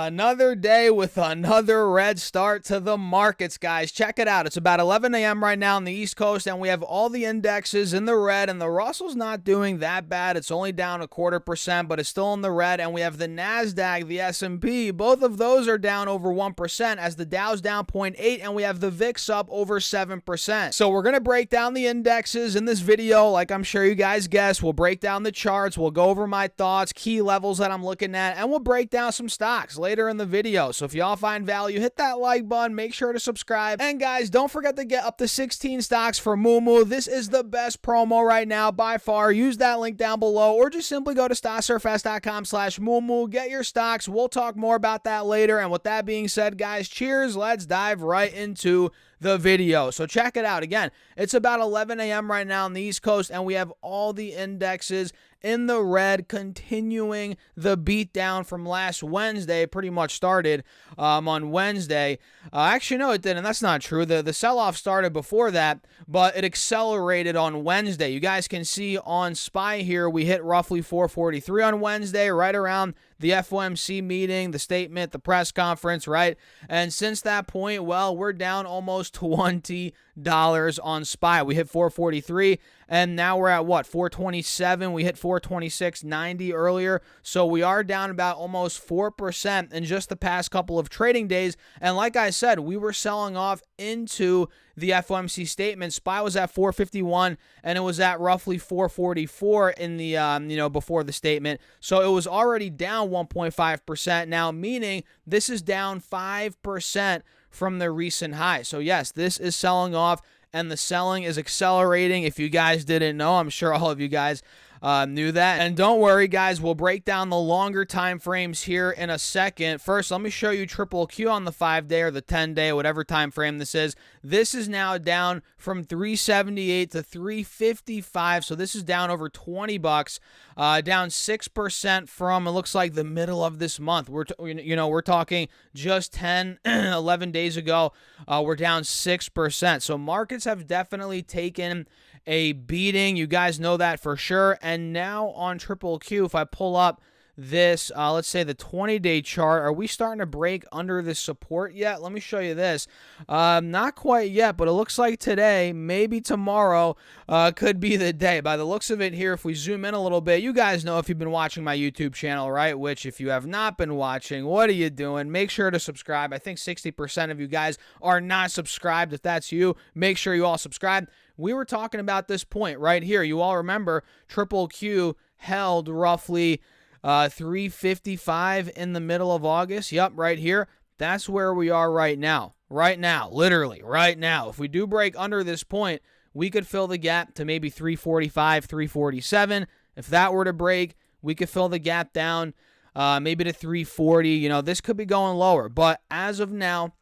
Another day with another red start to the markets, guys. Check it out. It's about 11 a.m. right now on the East Coast, and we have all the indexes in the red, and the Russell's not doing that bad. It's only down 0.25%, but it's still in the red, and we have the NASDAQ, the S&P. Both of those are down over 1%, as the Dow's down 0.8%, and we have the VIX up over 7%. So we're going to break down the indexes in this video, like I'm sure you guys guessed. We'll break down the charts. We'll go over my thoughts, key levels that I'm looking at, and we'll break down some stocks later in the video. So if y'all find value, hit that like button, make sure to subscribe, and guys, don't forget to get up to 16 stocks for Moomoo. This is the best promo right now by far. Use that link down below, or just simply go to stocksurfs.com/Moomoo, get your stocks. We'll talk more about that later. And with that being said, guys, cheers. Let's dive right into the video. So check it out. Again, it's about 11 a.m. right now on the East Coast, and we have all the indexes in the red, continuing the beatdown from last Wednesday. Pretty much started on Wednesday. Actually, no, it didn't. That's not true. The sell-off started before that, but it accelerated on Wednesday. You guys can see on SPY here, we hit roughly 443 on Wednesday, right around the FOMC meeting, the statement, the press conference, right? And since that point, well, we're down almost $20 on SPY. We hit 443, and now we're at what? 427. We hit 426.90 earlier. So we are down about almost 4% in just the past couple of trading days. And like I said, we were selling off into the FOMC statement. SPY was at 451, and it was at roughly 444 in the before the statement. So it was already down 1.5% now, meaning this is down 5% from the recent high. So yes, this is selling off, and the selling is accelerating. If you guys didn't know, I'm sure all of you guys knew that. And don't worry, guys, we'll break down the longer time frames here in a second. First, let me show you Triple Q on the 5-day or the 10-day, whatever time frame this is. This is now down from 378 to 355, so this is down over 20 bucks, down 6% from, it looks like, the middle of this month. We're talking just 10, 11 days ago. We're down 6%. So markets have definitely taken a beating. You guys know that for sure. And now on Triple Q, if I pull up this, let's say the 20-day chart, are we starting to break under this support yet? Let me show you this. Not quite yet, but it looks like today, maybe tomorrow, could be the day. By the looks of it here, if we zoom in a little bit, you guys know if you've been watching my YouTube channel, right? Which, if you have not been watching, what are you doing? Make sure to subscribe. I think 60% of you guys are not subscribed. If that's you, make sure you all subscribe. We were talking about this point right here. You all remember Triple Q held roughly 355 in the middle of August. Yep, right here. That's where we are right now. Right now, literally right now. If we do break under this point, we could fill the gap to maybe 345, 347. If that were to break, we could fill the gap down maybe to 340. This could be going lower. But as of now,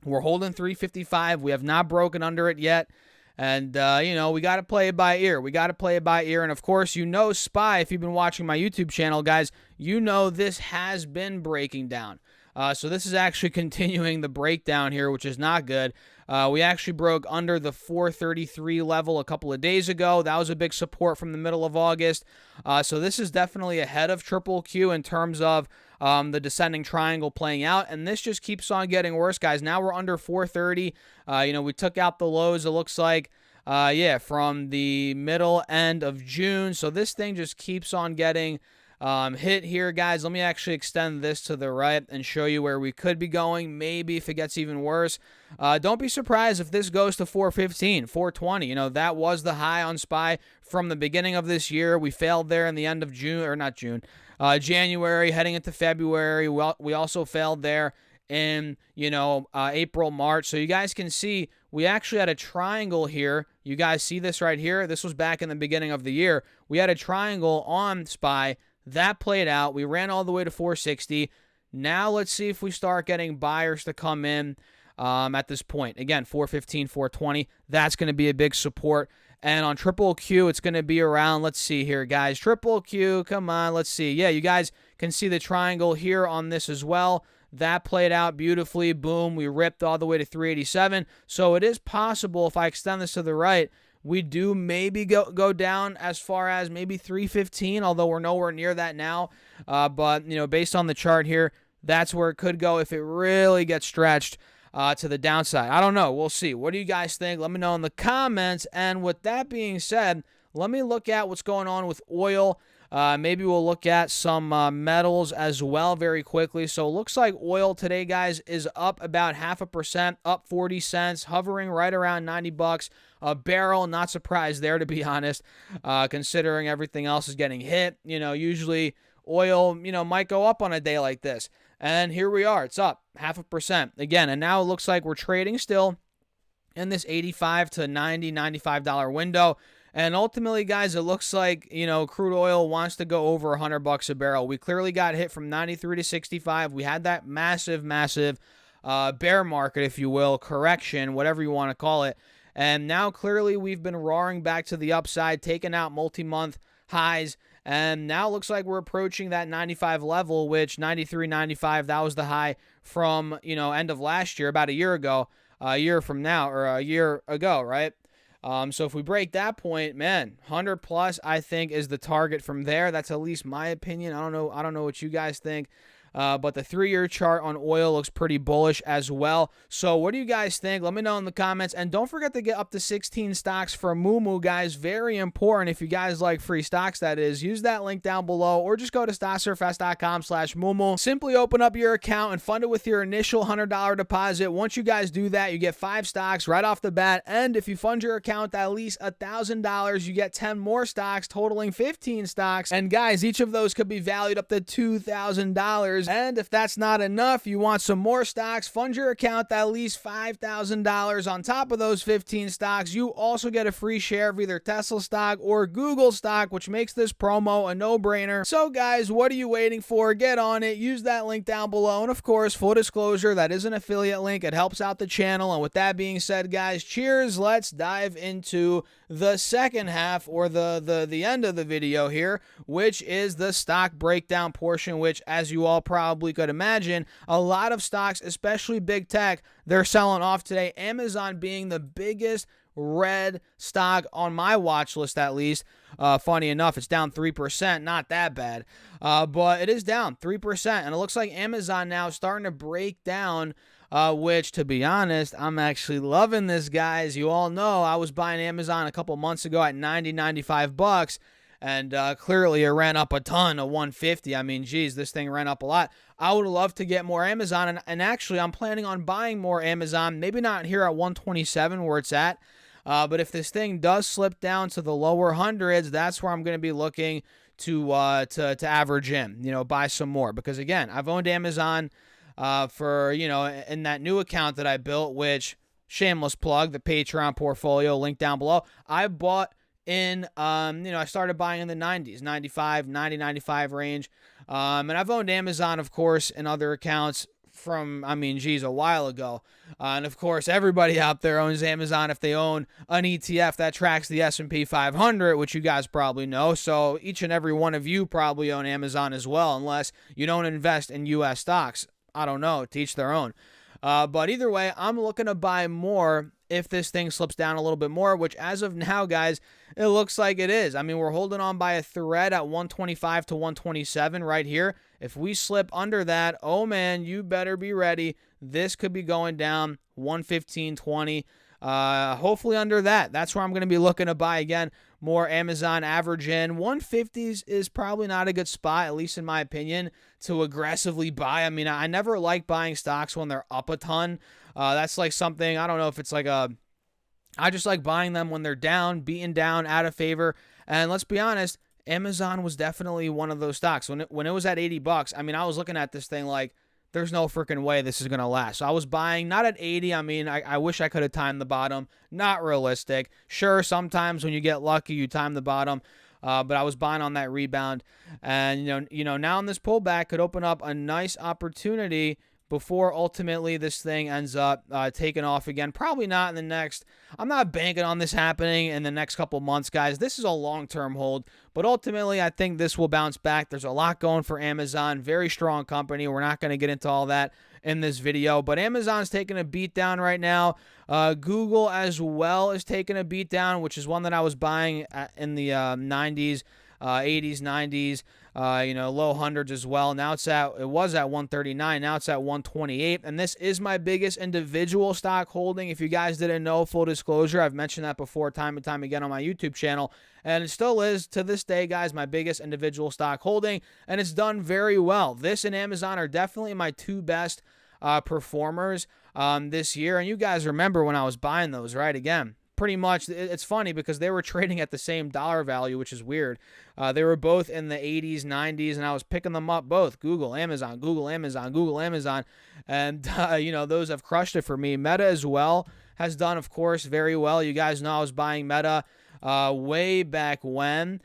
we're holding 355. We have not broken under it yet. And, we got to play it by ear. We got to play it by ear. And, of course, SPY, if you've been watching my YouTube channel, guys, this has been breaking down. So this is actually continuing the breakdown here, which is not good. We actually broke under the 433 level a couple of days ago. That was a big support from the middle of August. So this is definitely ahead of Triple Q in terms of the descending triangle playing out, and this just keeps on getting worse, guys. Now we're under 430. We took out the lows, it looks like, from the middle end of June. So this thing just keeps on getting hit here, guys. Let me actually extend this to the right and show you where we could be going, maybe if it gets even worse. Don't be surprised if this goes to 415, 420. That was the high on SPY from the beginning of this year. We failed there in the end of January, heading into February. We also failed there in, April, March. So you guys can see we actually had a triangle here. You guys see this right here? This was back in the beginning of the year. We had a triangle on SPY. That played out. We ran all the way to 460. Now let's see if we start getting buyers to come in at this point. Again, 415, 420. That's going to be a big support. And on Triple Q, it's going to be around, let's see here, guys. Triple Q, come on, let's see. Yeah, you guys can see the triangle here on this as well. That played out beautifully. Boom, we ripped all the way to 387. So it is possible, if I extend this to the right, we do maybe go down as far as maybe 315, although we're nowhere near that now. But, based on the chart here, that's where it could go if it really gets stretched to the downside. I don't know. We'll see. What do you guys think? Let me know in the comments. And with that being said, let me look at what's going on with oil. Maybe we'll look at some metals as well very quickly. So it looks like oil today, guys, is up about 0.5%, up 40 cents, hovering right around 90 bucks a barrel. Not surprised there, to be honest, considering everything else is getting hit. Usually oil, might go up on a day like this. And here we are. It's up 0.5% again. And now it looks like we're trading still in this $85 to $90, $95 window. And ultimately, guys, it looks like, crude oil wants to go over $100 a barrel. We clearly got hit from 93 to 65. We had that massive bear market, if you will, correction, whatever you want to call it. And now clearly we've been roaring back to the upside, taking out multi-month highs. And now it looks like we're approaching that 95 level, which 93, 95, that was the high from, end of last year, about a year ago, a year from now, or a year ago, right? So if we break that point, man, 100 plus, I think, is the target from there. That's at least my opinion. I don't know what you guys think. But the 3-year chart on oil looks pretty bullish as well. So what do you guys think? Let me know in the comments. And don't forget to get up to 16 stocks for Moomoo, guys. Very important. If you guys like free stocks, that is. Use that link down below or just go to stocksurfs.com/Moomoo. Simply open up your account and fund it with your initial $100 deposit. Once you guys do that, you get 5 stocks right off the bat. And if you fund your account at least $1,000, you get 10 more stocks, totaling 15 stocks. And guys, each of those could be valued up to $2,000. And if that's not enough, you want some more stocks, fund your account at least $5,000 on top of those 15 stocks. You also get a free share of either Tesla stock or Google stock, which makes this promo a no-brainer. So guys, what are you waiting for? Get on it. Use that link down below. And of course, full disclosure, that is an affiliate link. It helps out the channel. And with that being said, guys, cheers. Let's dive into the second half, or the end of the video here, which is the stock breakdown portion, which, as you all probably could imagine, a lot of stocks, especially big tech, they're selling off today. Amazon being the biggest red stock on my watch list, at least. Funny enough, it's down 3%, not that bad, but it is down 3%, and it looks like Amazon now is starting to break down, which, to be honest, I'm actually loving this, guys. You all know I was buying Amazon a couple months ago at 90, 95 bucks, and clearly it ran up a ton of 150. I mean, geez, this thing ran up a lot. I would love to get more Amazon, and actually I'm planning on buying more Amazon, maybe not here at 127 where it's at, but if this thing does slip down to the lower hundreds, that's where I'm going to be looking to average in, buy some more. Because again, I've owned Amazon for, in that new account that I built, which, shameless plug, the Patreon portfolio, link down below. I bought in, I started buying in the 90s, 95, 90, 95 range. And I've owned Amazon, of course, in other accounts from, a while ago. And of course, everybody out there owns Amazon if they own an ETF that tracks the S&P 500, which you guys probably know. So each and every one of you probably own Amazon as well, unless you don't invest in U.S. stocks. I don't know, to each their own. But either way, I'm looking to buy more if this thing slips down a little bit more, which as of now, guys, it looks like it is. I mean, we're holding on by a thread at 125 to 127 right here. If we slip under that, oh man, you better be ready. This could be going down 115.20. Hopefully under that. That's where I'm going to be looking to buy again. More Amazon average in. 150s is probably not a good spot, at least in my opinion, to aggressively buy. I mean, I never like buying stocks when they're up a ton. That's like something, I don't know if it's like I just like buying them when they're down, beaten down, out of favor. And let's be honest, Amazon was definitely one of those stocks. When it was at 80 bucks, I mean, I was looking at this thing like, there's no freaking way this is going to last. So I was buying, not at 80. I mean, I wish I could have timed the bottom. Not realistic. Sure, sometimes when you get lucky, you time the bottom. But I was buying on that rebound. And, now in this pullback could open up a nice opportunity before ultimately this thing ends up taking off again. Probably not in the next, I'm not banking on this happening in the next couple months, guys. This is a long-term hold, but ultimately I think this will bounce back. There's a lot going for Amazon. Very strong company. We're not going to get into all that in this video, but Amazon's taking a beat down right now. Google as well is taking a beat down, which is one that I was buying in the 90s. 80s, 90s, low hundreds as well. Now it was at 139. Now it's at 128. And this is my biggest individual stock holding. If you guys didn't know, full disclosure, I've mentioned that before time and time again on my YouTube channel. And it still is, to this day, guys, my biggest individual stock holding. And it's done very well. This and Amazon are definitely my two best performers this year. And you guys remember when I was buying those, right? Again, pretty much, it's funny because they were trading at the same dollar value, which is weird. They were both in the 80s, 90s, and I was picking them up both. Google, Amazon, Google, Amazon, Google, Amazon. And, those have crushed it for me. Meta as well has done, of course, very well. You guys know I was buying Meta way back when.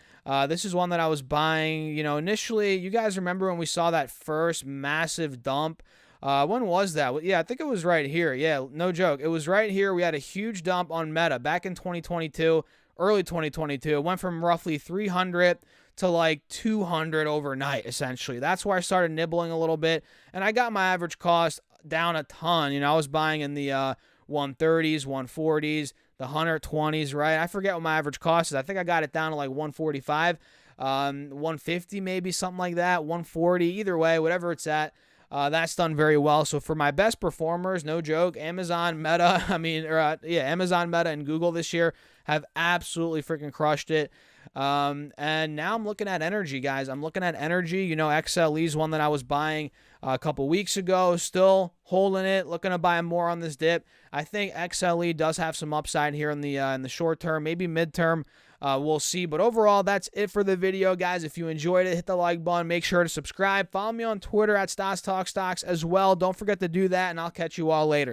This is one that I was buying, initially. You guys remember when we saw that first massive dump? When was that? Yeah, I think it was right here. Yeah, no joke. It was right here. We had a huge dump on Meta back in 2022, early 2022. It went from roughly 300 to like 200 overnight, essentially. That's where I started nibbling a little bit, and I got my average cost down a ton. I was buying in the 130s, 140s, the 120s, right? I forget what my average cost is. I think I got it down to like 145, 150 maybe, something like that, 140. Either way, whatever it's at. That's done very well. So for my best performers, no joke, Amazon, Meta, Amazon, Meta, and Google this year have absolutely freaking crushed it. And now I'm looking at energy, guys. I'm looking at energy. XLE is one that I was buying a couple weeks ago. Still holding it, looking to buy more on this dip. I think XLE does have some upside here in the short term, maybe midterm. We'll see. But overall, that's it for the video, guys. If you enjoyed it, hit the like button. Make sure to subscribe. Follow me on Twitter at StocksTalkStocks as well. Don't forget to do that, and I'll catch you all later.